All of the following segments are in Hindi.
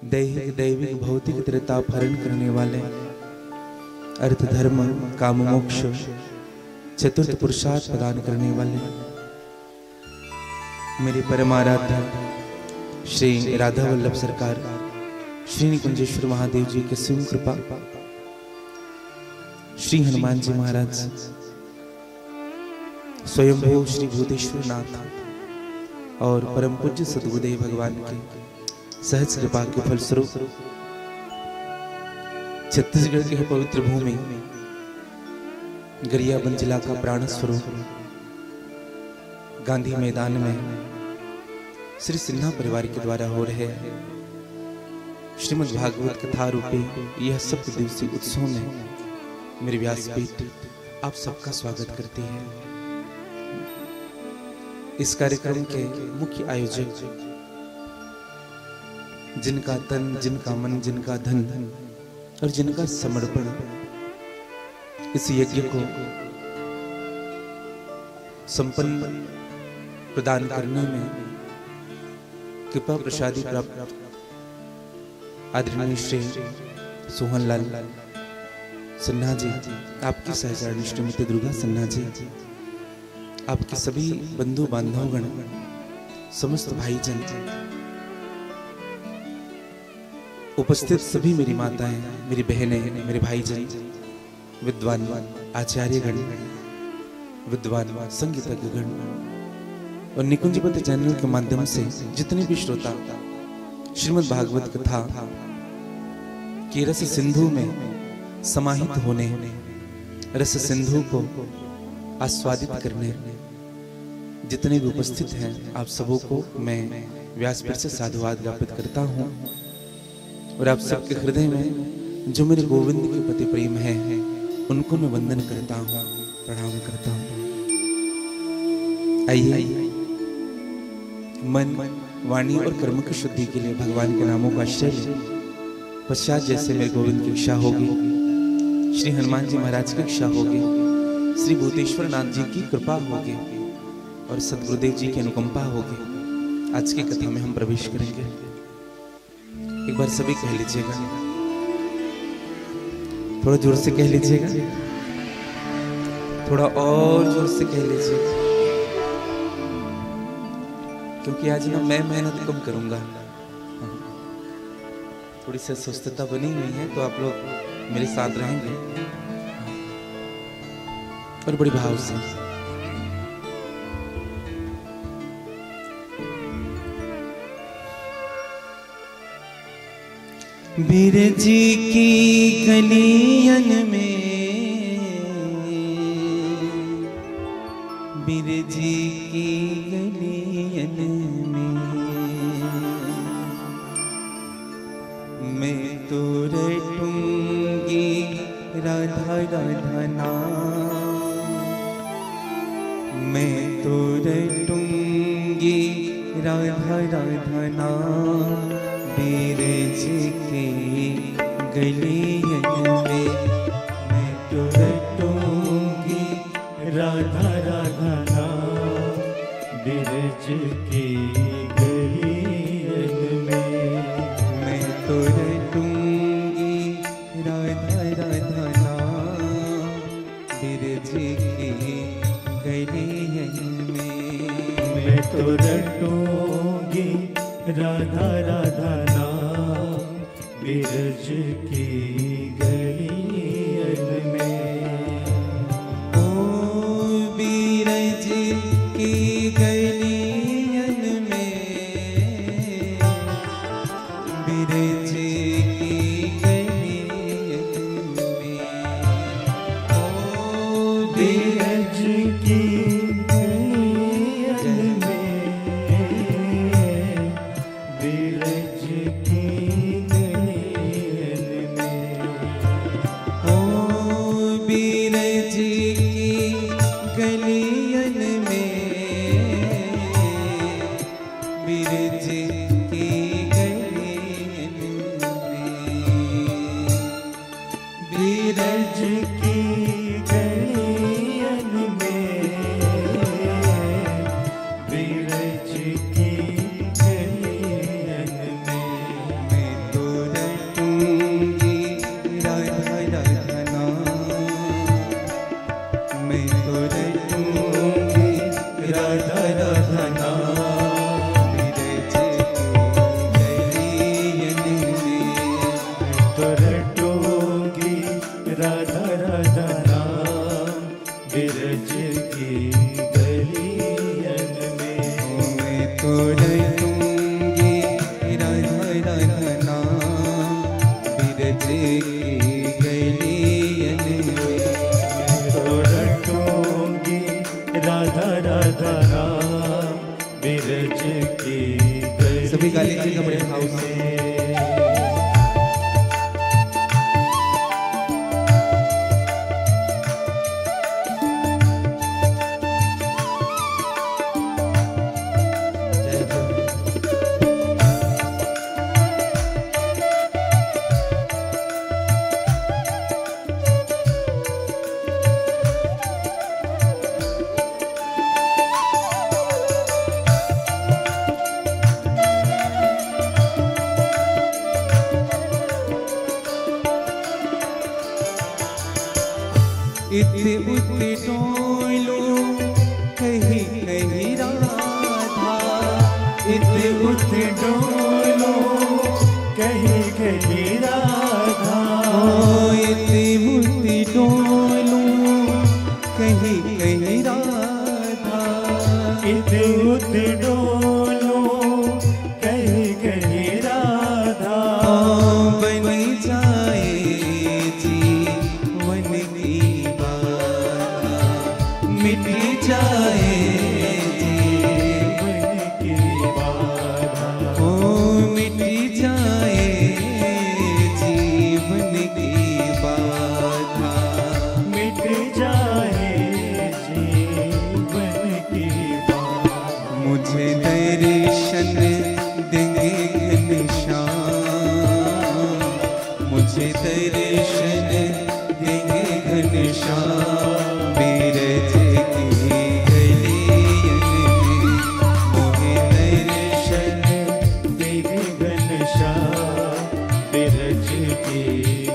दैहिक दैविक भौतिक त्रिताप हरण करने वाले, अर्थ धर्म काम मोक्ष चतुर्थ पुरुषार्थ प्रदान करने वाले मेरे परमाराध्य श्री राधा वल्लभ सरकार श्री निकुंजेश्वर महादेव जी के सिंह कृपा, श्री हनुमान जी महाराज स्वयंभू श्री भूतेश्वर नाथ और परम पूज्य सद्गुरुदेव भगवान के सहज कृपा के फलस्वरूप छत्तीसगढ़ की पवित्र भूमि गरियाबंद जिला का प्राण स्वरूप गांधी मैदान में श्री सिन्हा परिवार के द्वारा हो रहे श्रीमद् भागवत कथा रूपी यह सप्त दिवसीय उत्सव में मेरी व्यासपीठ आप सबका स्वागत करती है। इस कार्यक्रम के मुख्य आयोजक, जिनका तन, जिनका मन, जिनका धन और जिनका समर्पण इस यज्ञ को संपन्न प्रदान करने में कृपा प्रसादी प्राप्त आदरणीय श्री सोहनलाल सिन्हा जी, आपकी सहचरण श्रीमती दुर्गा सिन्हा जी, आपके सभी बंधु बांधवगण, समस्त भाईजन, उपस्थित सभी मेरी माताएं, मेरी बहनें, मेरे भाईजन, विद्वान आचार्यगण, विद्वान संगीतज्ञगण और निकुंजपति चैनल के माध्यम से जितने भी श्रोता श्रीमद् भागवत कथा के रस सिंधु में समाहित होने, रस सिंधु को आस्वादित करने जितने भी उपस्थित हैं, आप सबों को मैं व्यासपीठ से साधुवाद ज्ञापित करता हूँ और आप सबके हृदय में जो मेरे गोविंद के प्रति प्रेम है उनको मैं वंदन करता हूँ, प्रणाम करता हूँ। आइए मन, वाणी और कर्म की शुद्धि के लिए भगवान के नामों का आश्रय लें। पश्चात जैसे मेरे गोविंद की इच्छा होगी, श्री हनुमान जी महाराज की इच्छा होगी, श्री भूतेश्वर नाथ जी की कृपा होगी और सद्गुरुदेव जी की अनुकंपा होगी, आज की कथा में हम प्रवेश करेंगे। एक बार सभी कह लीजिएगा, थोड़ा जोर से कह लीजिएगा, थोड़ा और जोर से कह लीजिएगा, क्योंकि आज ना मैं मेहनत कम करूंगा, थोड़ी सी स्वस्थता बनी हुई है, तो आप लोग मेरे साथ रहेंगे और बड़ी भाव से। बिरजी की कलियन में, बिरजी की गलियन में मैं तो रटूंगी राधा राधा नाम, मैं तो रटूंगी राधा राधा नाम, बिरज की गलियन में मैं तो रटूंगी राधा राधा नाम, बिरज की गलियन में मैं तो रटूंगी राधा राधा नाम, बिरज की गलियन में मैं तो रटूंगी राधा राधा नाम, बिरज की गलियन में। ओ बिरज की गलियन में, बिरज की गलियन में, ओ बिरज की गलियन में, बिरज की गलियन में, ओ बिरज की गलियन में, बिरज की गलियन में, बिरज की गलियन में, बिरज की गलियन बड़े भाव से। इते उते डोलो कहीं कहीं राधा, इते उते डोलो कहीं कहीं राधा, इते उते डोलो कहीं कहीं राधा, इते उते डोलो कहीं कहीं राधा, बन जाए जीवन की बाधा, मिट जाए जीवन की बाधा, मिट जाए जीवन की बाधा, मिट जाए जीवन की बाधा, मुझे दर्शन देंगे घनश्याम, मुझे दर्शन देंगे घनश्याम, बीरज की गलियन में मोहे दर्शन देंगे घनश्याम, बिरज की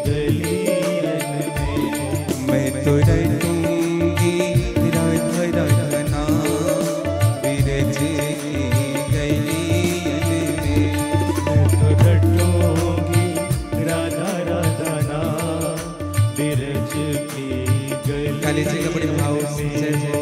गलियन में। मैं तो रटूंगी राधा राधा नाम, बीरज की गलियन में। मैं तो रटूंगी राधा राधा नाम, बिरज की काली जी का बड़े भाव से जय जय।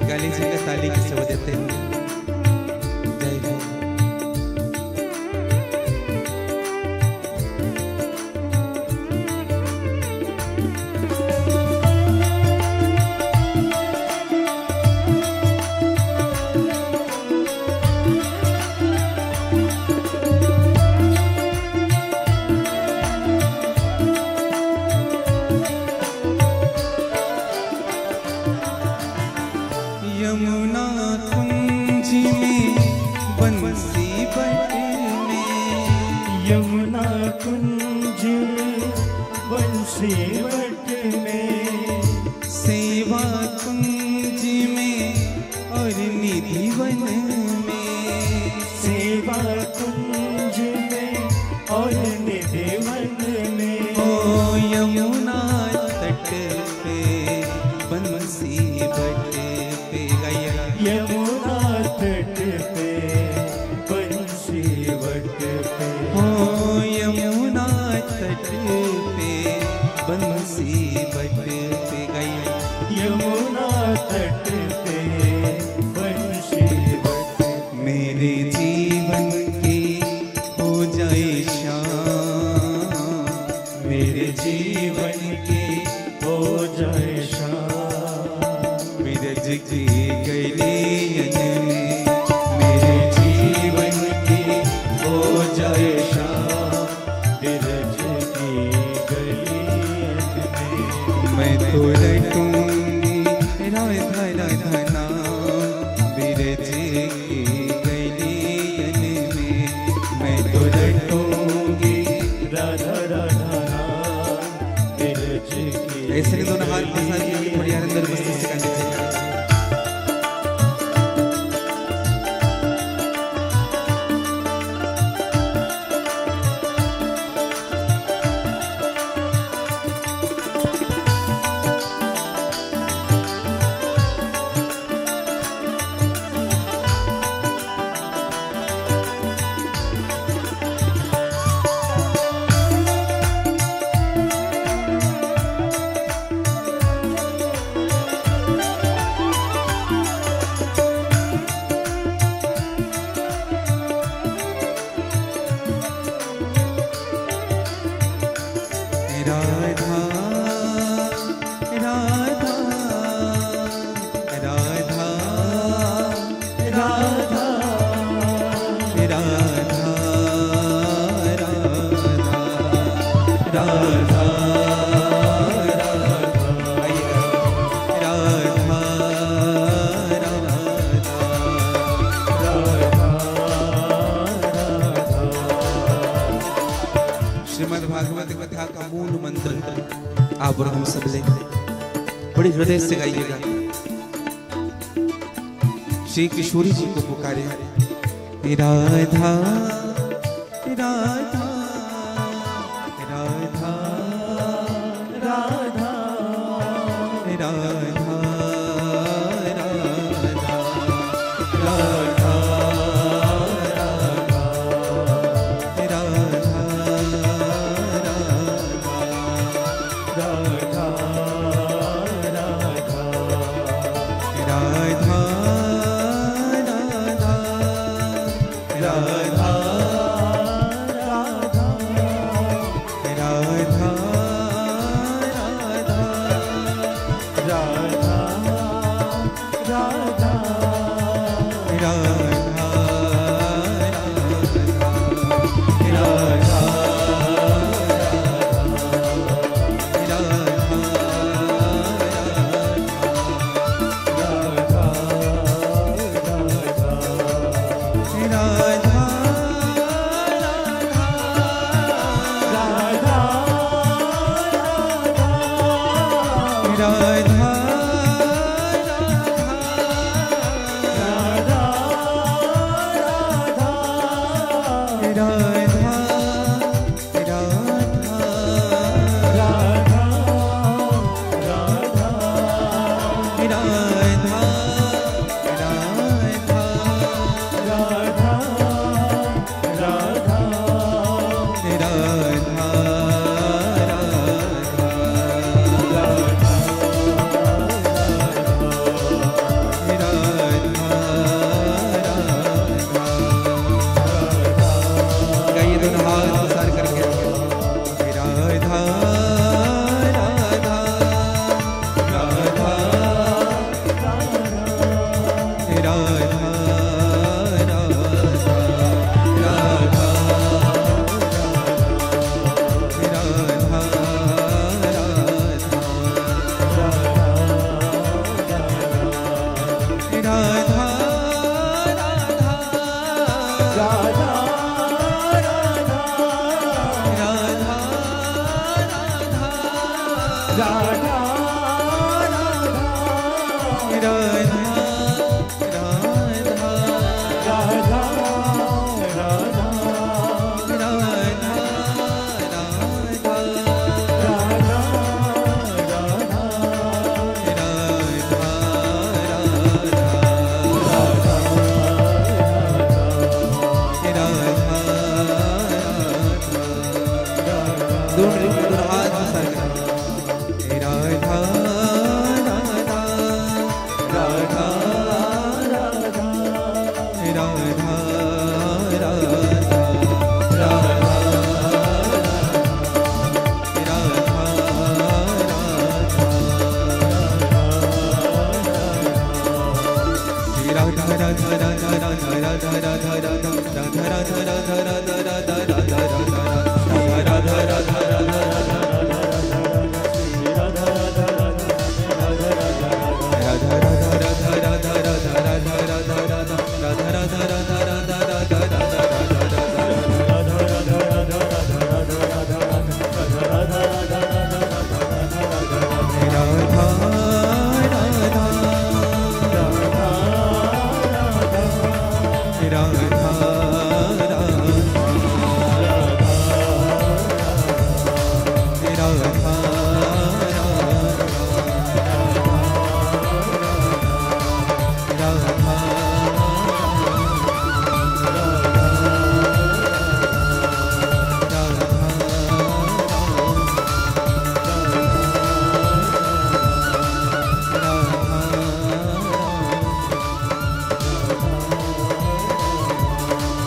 काली जी का ताली किसे बजाते हैं? जय जय। यमुना कुंज में बंसी बट में, यमुना कुंज में बंसी बट में, सेवा कुंज में और निधि वन में, सेवा कुंज में और निधि वन में। ओ यमुना तट पे बंसी बट पे गया, यमुना तट पे बंसी बट पे, ओ यमुना तट पे बंसी बट पे गया, यमुना तट पे बंसी बट पे। मेरे जीवन की हो जाए शाम, मेरे जीवन की हो जाए शाम, बीरज की गलियन में, मेरे जीवन की हो जाए शाम, बिरज की गलियन में। मैं तो रटूंगी राधा राधा नाम, बीरज की गलियन में, मैं तो रटूंगी। राधा राधा नाम, बिरज की। ऐसे नहीं दोनों हाथ के साथ थोड़ी आनंद और मस्ती से गाने चाहिए। राधा राधा राधा राधा राधा राधा भागवत कथा का मूल मंत्र आप और हम सब ले बड़े हृदय से गाइएगा। श्री किशोरी जी को पुकारे राधा राधा राधा राधा राधा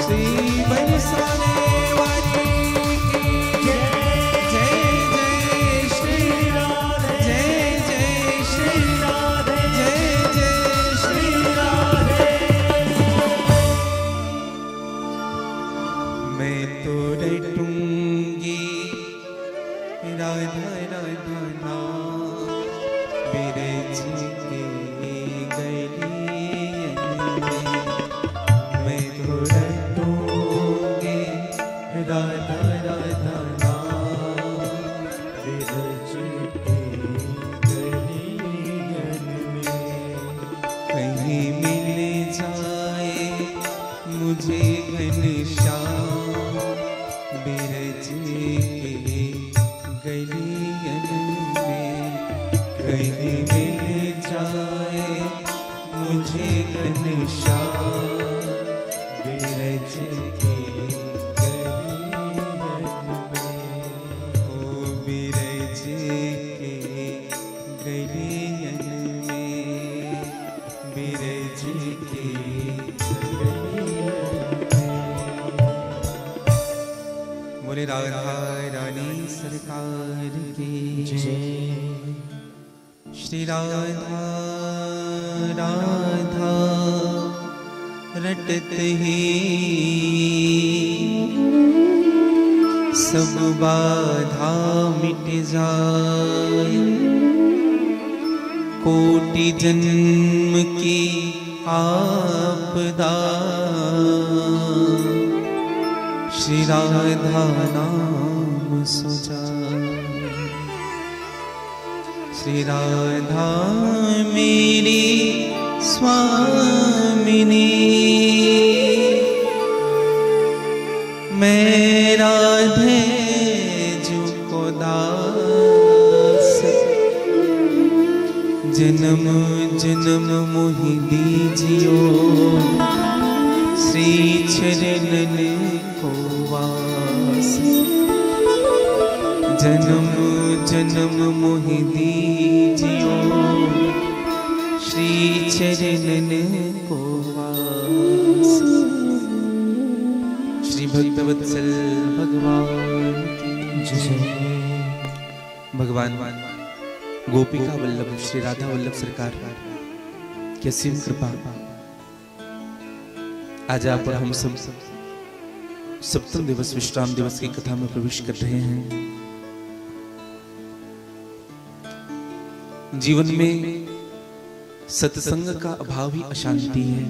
श्री बरसाने वाली की जय जय राधा राधा नाम बिरज के गलियन में मैं तो रटूंगी राधा राधा नाम बिरज के गलियन में। कहीं मिल जाए मुझे घनश्याम बिरज के गलियन में। कहीं मिल जाए मुझे घनश्याम बिरज के गलियन में। ओ बिरज के गलियन में, बिरज के बोले राधा रानी सरकार की जय। श्री राधा राधा रटत ही सब बाधा मिट जाए। कोटि जन्म की आपदा श्री राधा नाम सुजाए। श्री राधा मेरी स्वामिनी, मैं राधे जो को दास। जन्म जन्म मोहि दीजियो श्री चरणन को वास। जन्म जन्म मोहि दीजियो श्री चरणन को वास। श्री भक्तवत्सल भगवान की जय। भगवान गोपिका वल्लभ श्री राधा वल्लभ सरकार की असीम कृपा आज आप और हम सब सप्तम दिवस विश्राम दिवस की कथा में प्रवेश कर रहे हैं। जीवन में सत्संग का अभाव ही अशांति है।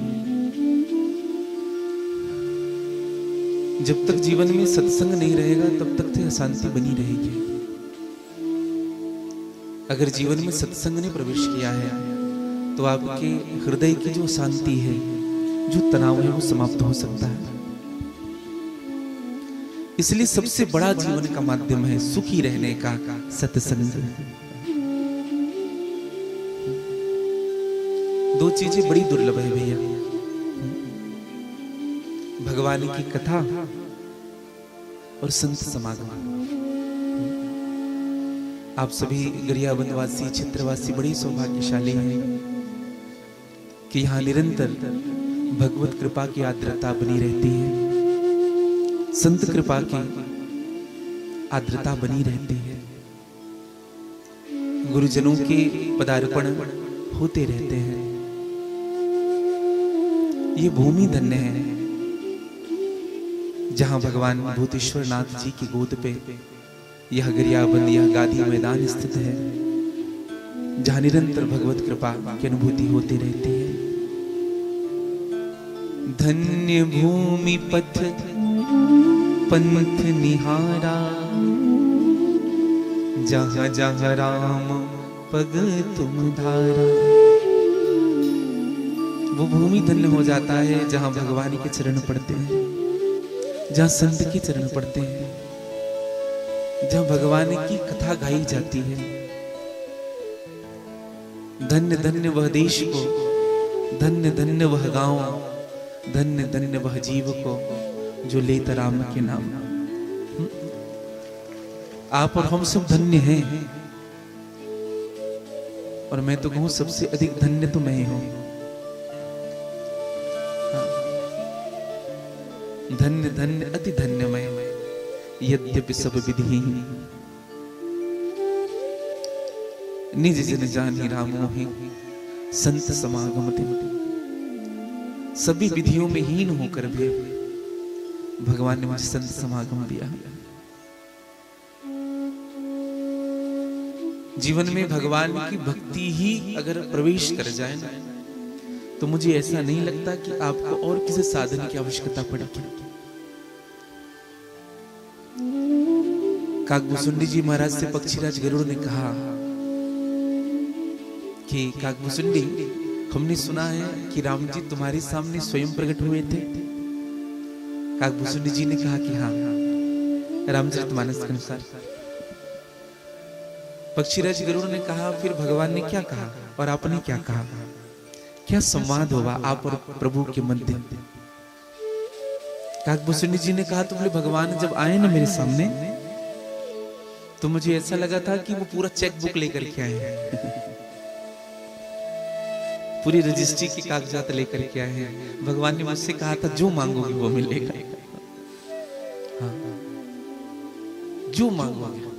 जब तक जीवन में सत्संग नहीं रहेगा तब तक तो अशांति बनी रहेगी। अगर जीवन में सत्संग ने प्रवेश किया है तो आपके हृदय की जो शांति है, जो तनाव है, वो समाप्त हो सकता है। इसलिए सबसे बड़ा जीवन का माध्यम है सुखी रहने का सत्संग। दो चीजें बड़ी दुर्लभ है भैया, भगवान की कथा और संत समागम। आप सभी गरियाबंदवासी क्षेत्रवासी बड़ी सौभाग्यशाली हैं कि यहाँ निरंतर भगवत कृपा की आर्द्रता बनी रहती है, संत कृपा की आर्द्रता बनी रहती है, गुरुजनों के पदार्पण होते रहते हैं। ये भूमि धन्य है जहां भगवान भूतेश्वर नाथ जी की गोद पे यह गरियाबंद, यह गादी मैदान स्थित है, जहां निरंतर भगवत कृपा की अनुभूति होती रहती है। धन्य भूमि पथ पंथ निहारा, जहां जहां राम पग तुम धारा। वो भूमि धन्य हो जाता है जहां भगवान के चरण पड़ते हैं, जहां संत के चरण पड़ते हैं, जहां भगवान की कथा गाई जाती है। धन्य धन्य वह देश को, धन्य धन्य वह गांव, धन्य धन्य वह जीव को जो लेता राम के नाम। आप और हम सब धन्य हैं, और मैं तो कहूं सबसे अधिक धन्य तो मैं ही हूं। धन्य धन्य अति धन्य मैं, यद्यपि सब विधिहीन। निज जन जानि राम मोहि, संत समागम तिमिर। सभी विधियों में हीन होकर भी भगवान ने मुझे संत समागम दिया। जीवन में भगवान की भक्ति ही अगर प्रवेश कर जाए ना, तो मुझे ऐसा नहीं लगता कि आपको और किसी साधन की आवश्यकता पड़ेगी। काकभूसुंडी जी महाराज से पक्षीराज गरुड़ ने कहा कि काकभूसुंडी, हमने सुना है कि राम जी तुम्हारे सामने स्वयं प्रकट हुए थे। काकभूसुंडी जी ने कहा कि हाँ, रामचरितमानस के अनुसार। पक्षीराज गरुड़ ने कहा, फिर भगवान ने क्या कहा और आपने क्या कहा? क्या संवाद हुआ आप और प्रभु के मध्य? काकभूसुंडी जी ने कहा, तुमने भगवान जब आए ना मेरे सामने, तो मुझे ऐसा लगा था कि वो पूरा चेक बुक लेकर के आए हैं। पूरी रजिस्ट्री के कागजात लेकर के आए हैं। भगवान ने मुझसे कहा था, जो मांगोगे वो मिलेगा। हाँ, जो मांगोगे।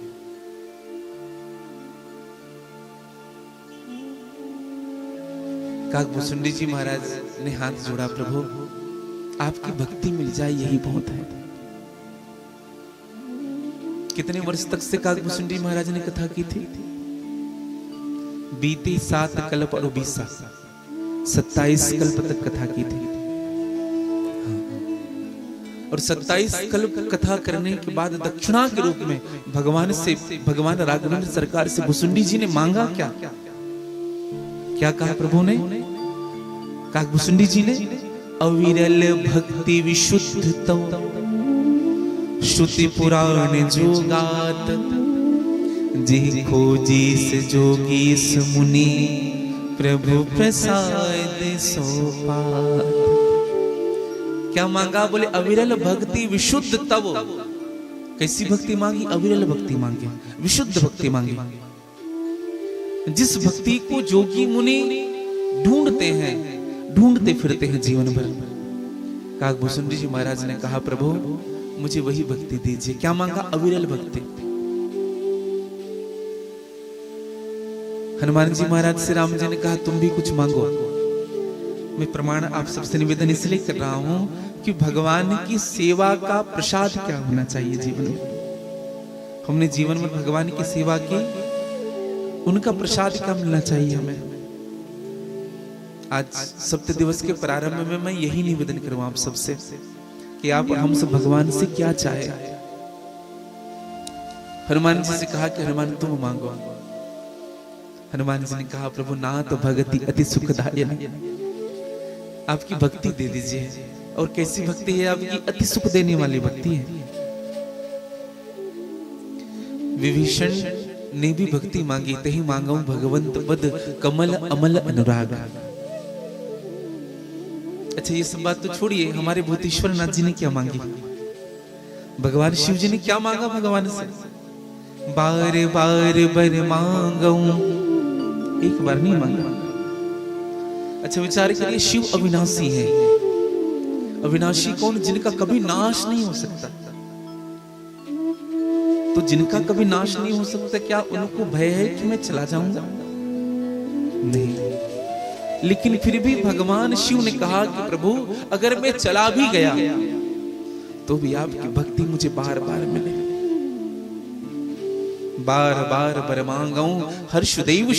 काकभूसुंडी जी महाराज ने हाथ जोड़ा, प्रभु आपकी भक्ति मिल जाए यही बहुत है। कितने वर्ष तक से काकभूसुंडी महाराज ने कथा की थी? बीते 7 कल्प और 20 27 कल्प तक कथा की थी। और 27 कल्प कथा करने के बाद दक्षिणा के रूप में भगवान राघवेंद्र सरकार से भूसुंडी जी ने मांगा क्या? क्या कहा प्रभु ने? काकभूसुंडी जी ने, अविरल भक्ति विशुद्ध तव श्रुति पुराण जोगात, जी खोजी से जोगीस मुनि प्रभु प्रसाद सो पात। क्या मांगा? बोले अविरल भक्ति विशुद्ध तव। कैसी भक्ति मांगी? अविरल भक्ति मांगी, विशुद्ध भक्ति मांगी। जिस भक्ति को जोगी मुनि ढूंढते हैं, ढूंढते फिरते हैं जीवन भर। काकभूसुंडी जी महाराज ने कहा, प्रभु मुझे वही भक्ति दीजिए। क्या मांगा? अविरल भक्ति। हनुमान जी महाराज से राम जी ने कहा, तुम भी कुछ मांगो। मैं प्रमाण आप सबसे निवेदन इसलिए कर रहा हूं कि भगवान की सेवा का प्रसाद क्या होना चाहिए जीवन में। हमने जीवन में भगवान की सेवा की, उनका प्रसाद क्या मिलना चाहिए हमें। आज सप्त दिवस के प्रारंभ में मैं यही निवेदन करूं आप सबसे कि आप हमसे भगवान से क्या चाहे। हनुमान जी से कहा कि हनुमान तुम मांगो। हनुमान जी ने कहा, प्रभु ना तो भक्ति अति सुखदायक, आपकी भक्ति दे दीजिए। और कैसी भक्ति है आपकी? अति सुख देने वाली भक्ति है। विभीषण ने भी भक्ति मांगी, तही मांगो भगवंत पद कमल अमल अनुराग। अच्छा ये सब बात तो छोड़िए, हमारे भूतेश्वर नाथ जी ने क्या मांगी? भगवान शिव जी ने क्या मांगा भगवान से? बार बार बर मांगू, एक बार नहीं मांगा। अच्छा विचार करिए, शिव अविनाशी है। अविनाशी कौन? जिनका कभी नाश नहीं हो सकता। तो जिनका कभी नाश नहीं हो सकता, क्या उनको भय है कि मैं चला जाऊंगा? नहीं। लेकिन फिर भी भगवान शिव ने कहा कि प्रभु अगर मैं चला भी गया तो भी आपकी भक्ति मुझे बार बार मिले। बार बार बर मांगू हर्षदैव